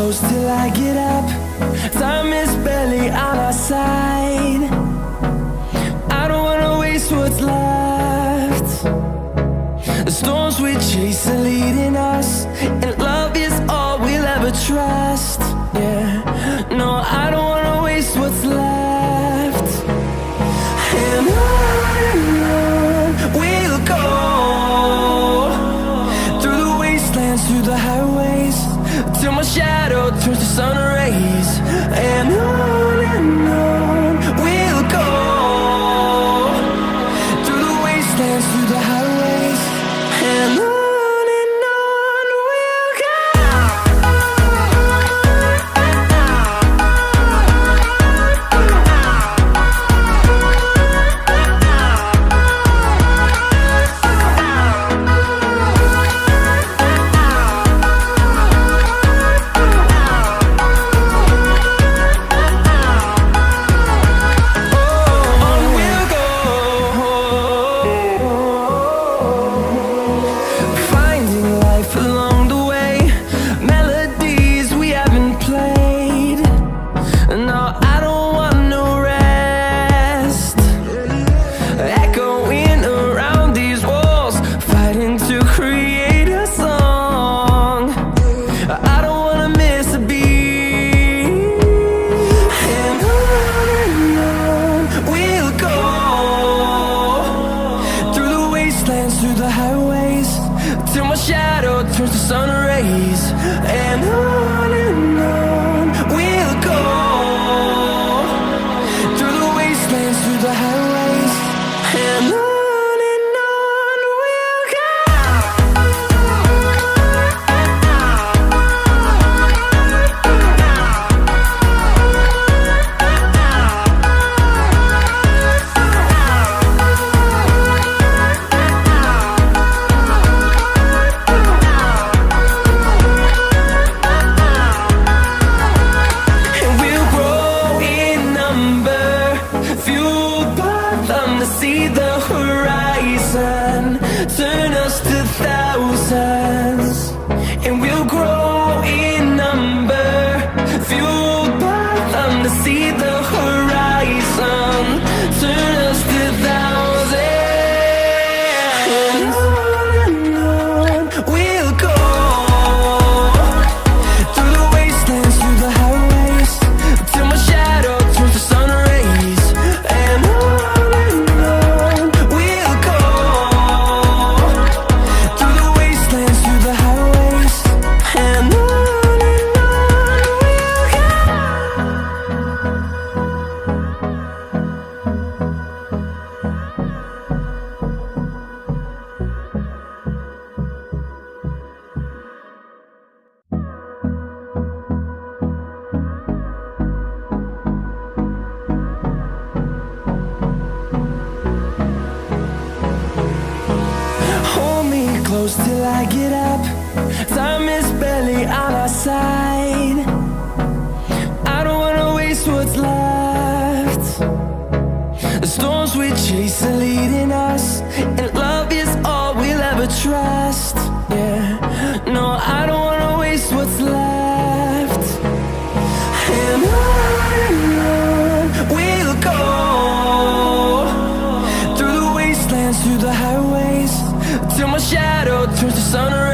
close till I get up. Time is barely on our side. I don't wanna waste what's left. The storms we chase are leading us, and love is all we'll ever trust. Yeah, no, I don't wanna waste what's left. And on we'll go, through the wastelands, through the highways, till my shadow turns to sun rays. And on we'll go, through the wastelands, through the highways, and on we'll go. Through the highways, till my shadow turns to sun rays. And on we'll go, through the wastelands, through the highways, and on we'll go. See the horizon, turn us to thousands, and we'll grow in number, fueled by them. To see the horizon, turn us to thousands, and on we'll go, through the wastelands, through the highways, till my shadow turns to sun rays. And close till I get up. Time is barely on our side. I don't wanna waste what's left. The storms we chase are leading us, and love is all we'll ever trust. Yeah, no, I don't wanna waste what's left. And on we'll go, through the wastelands, through the highways, till my shadow turns to sun rays.